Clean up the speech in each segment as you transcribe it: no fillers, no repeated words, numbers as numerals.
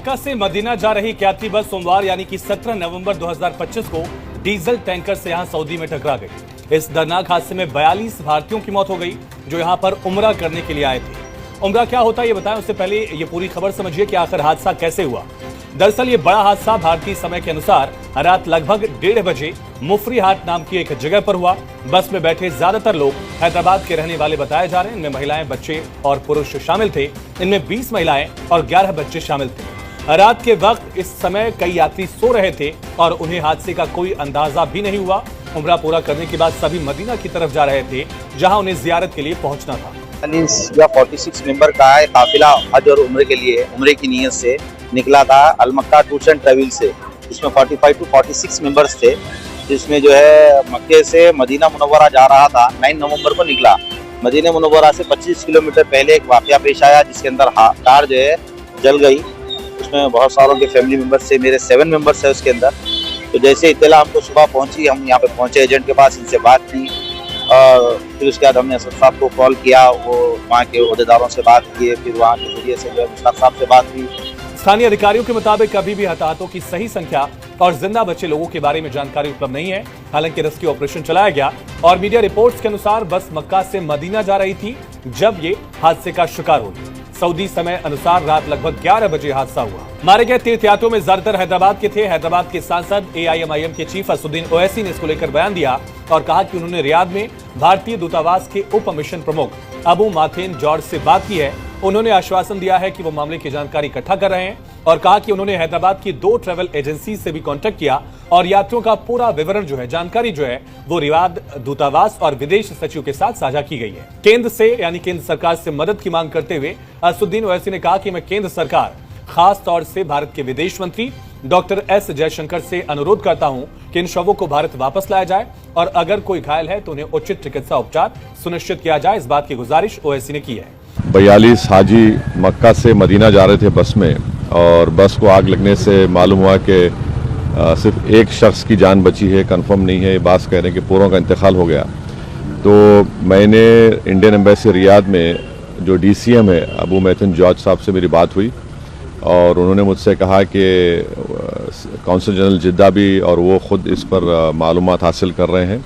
मक्का से मदीना जा रही यात्री बस सोमवार यानी कि 17 नवंबर 2025 को डीजल टैंकर से यहां सऊदी में टकरा गई। इस दर्दनाक हादसे में 42 भारतीयों की मौत हो गई जो यहां पर उम्रा करने के लिए आए थे। उम्रा क्या होता है ये बताएं, उससे पहले ये पूरी खबर समझिए कि आखिर हादसा कैसे हुआ। दरअसल ये बड़ा हादसा भारतीय समय के अनुसार रात लगभग 1:30 बजे मुफरी हाट नाम की एक जगह पर हुआ। बस में बैठे ज्यादातर लोग हैदराबाद के रहने वाले बताए जा रहे हैं। इनमें महिलाएं, बच्चे और पुरुष शामिल थे। इनमें 20 महिलाएं और 11 बच्चे शामिल थे। रात के वक्त इस समय कई यात्री सो रहे थे और उन्हें हादसे का कोई अंदाजा भी नहीं हुआ। उम्रा पूरा करने के बाद सभी मदीना की तरफ जा रहे थे जहां उन्हें जियारत के लिए पहुंचना था। 46 मेंबर का है काफिला हज और उम्रे के लिए उम्रे की नीयत से निकला था अलमक्का टूर्स एंड ट्रेवल से। इसमें 45 to 46 मेंबर्स थे, जिसमें जो है मक्के से मदीना मुनव्वरा जा रहा था। 9 नवंबर को निकला। मदीना मुनव्वरा से 25 किलोमीटर पहले एक वाकया पेश आया जिसके अंदर कार जो है जल गई। उसमें बहुत सारों के फैमिली मेंबर्स से, मेरे 7 मेंबर्स है उसके अंदर। तो जैसे इत्तला हमको सुबह पहुंची, हम यहाँ पे पहुंचे, एजेंट के पास इनसे बात की और फिर उसके बाद हमने असद साहब को कॉल किया। वो वहाँ के अहदेदारों से बात किए, फिर वहाँ के जरिए से जो मुश्ताक साहब से बात की। स्थानीय अधिकारियों के मुताबिक अभी भी हताहतों की सही संख्या और जिंदा बचे लोगों के बारे में जानकारी उपलब्ध नहीं है। हालांकि रेस्क्यू ऑपरेशन चलाया गया और मीडिया रिपोर्ट्स के अनुसार बस मक्का से मदीना जा रही थी जब ये हादसे का शिकार हुई। सऊदी समय अनुसार रात लगभग 11 बजे हादसा हुआ। मारे गए तीर्थयात्रियों में ज्यादातर हैदराबाद के थे। हैदराबाद के सांसद AIMIM के चीफ असुद्दीन ओवैसी ने इसको लेकर बयान दिया और कहा कि उन्होंने रियाद में भारतीय दूतावास के उप मिशन प्रमुख अबू माथेन जॉर्ज से बात की है। उन्होंने आश्वासन दिया है कि वो मामले की जानकारी इकट्ठा कर रहे हैं और कहा कि उन्होंने हैदराबाद की 2 ट्रैवल एजेंसी से भी कांटेक्ट किया और यात्रियों का पूरा विवरण जो है, जानकारी जो है वो रियाद दूतावास और विदेश सचिव के साथ साझा की गई है। केंद्र से यानी केंद्र सरकार से मदद की मांग करते हुए असुद्दीन ओवैसी ने कहा कि मैं केंद्र सरकार, खास तौर से भारत के विदेश मंत्री डॉक्टर S जयशंकर से अनुरोध करता हूं कि इन शवों को भारत वापस लाया जाए और अगर कोई घायल है तो उन्हें उचित चिकित्सा उपचार सुनिश्चित किया जाए। इस बात की गुजारिश ओवैसी ने की है। 42 हाजी मक्का से मदीना जा रहे थे बस में और बस को आग लगने से मालूम हुआ कि सिर्फ एक शख्स की जान बची है। कंफर्म नहीं है, बात कह रहे हैं कि पूरों का इंतकाल हो गया। तो मैंने इंडियन एम्बेसी रियाद में जो DCM है अबू माथेन जॉर्ज साहब से मेरी बात हुई और उन्होंने मुझसे कहा कि कौंसल जनरल जिद्दा भी और वो ख़ुद इस पर मालूमात हासिल कर रहे हैं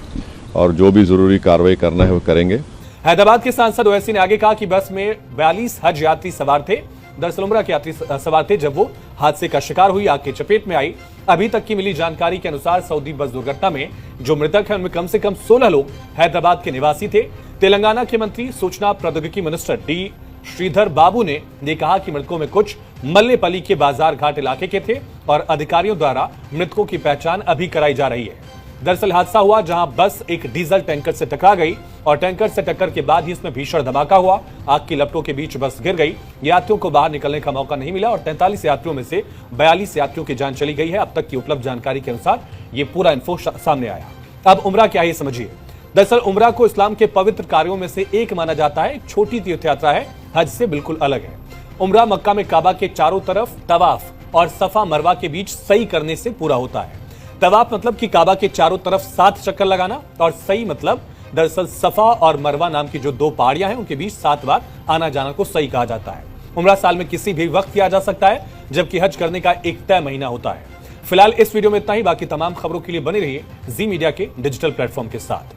और जो भी ज़रूरी कार्रवाई करना है वो करेंगे। हैदराबाद के सांसद ओवैसी ने आगे कहा कि बस में 42 हज यात्री सवार थे। दरअसल उम्रा के यात्री सवार थे जब वो हादसे का शिकार हुई, आग की चपेट में आई। अभी तक की मिली जानकारी के अनुसार सऊदी बस दुर्घटना में जो मृतक हैं उनमें कम से कम 16 लोग हैदराबाद के निवासी थे। तेलंगाना के मंत्री सूचना प्रौद्योगिकी मिनिस्टर D श्रीधर बाबू ने कहा कि मृतकों में कुछ मल्लेपल्ली के बाजार घाट इलाके के थे और अधिकारियों द्वारा मृतकों की पहचान अभी कराई जा रही है। दरअसल हादसा हुआ जहां बस एक डीजल टैंकर से टकरा गई और टैंकर से टक्कर के बाद ही इसमें भीषण धमाका हुआ। आग की लपटों के बीच बस गिर गई। यात्रियों को बाहर निकलने का मौका नहीं मिला और 43 यात्रियों में से 42 यात्रियों की जान चली गई है। अब तक की उपलब्ध जानकारी के अनुसार ये पूरा इन्फो सामने आया। अब उम्रा क्या है समझिए। दरअसल उम्रा को इस्लाम के पवित्र कार्यों में से एक माना जाता है। एक छोटी तीर्थ यात्रा है, हज से बिल्कुल अलग है। उम्रा मक्का में काबा के चारों तरफ तवाफ और सफा मरवा के बीच सही करने से पूरा होता है। तवाफ मतलब कि काबा के चारों तरफ 7 चक्कर लगाना और सही मतलब दरअसल सफा और मरवा नाम की जो 2 पहाड़ियां हैं उनके बीच 7 बार आना जाना को सही कहा जाता है। उम्रा साल में किसी भी वक्त किया जा सकता है, जबकि हज करने का एक तय महीना होता है। फिलहाल इस वीडियो में इतना ही। बाकी तमाम खबरों के लिए बने रहिए जी मीडिया के डिजिटल प्लेटफॉर्म के साथ।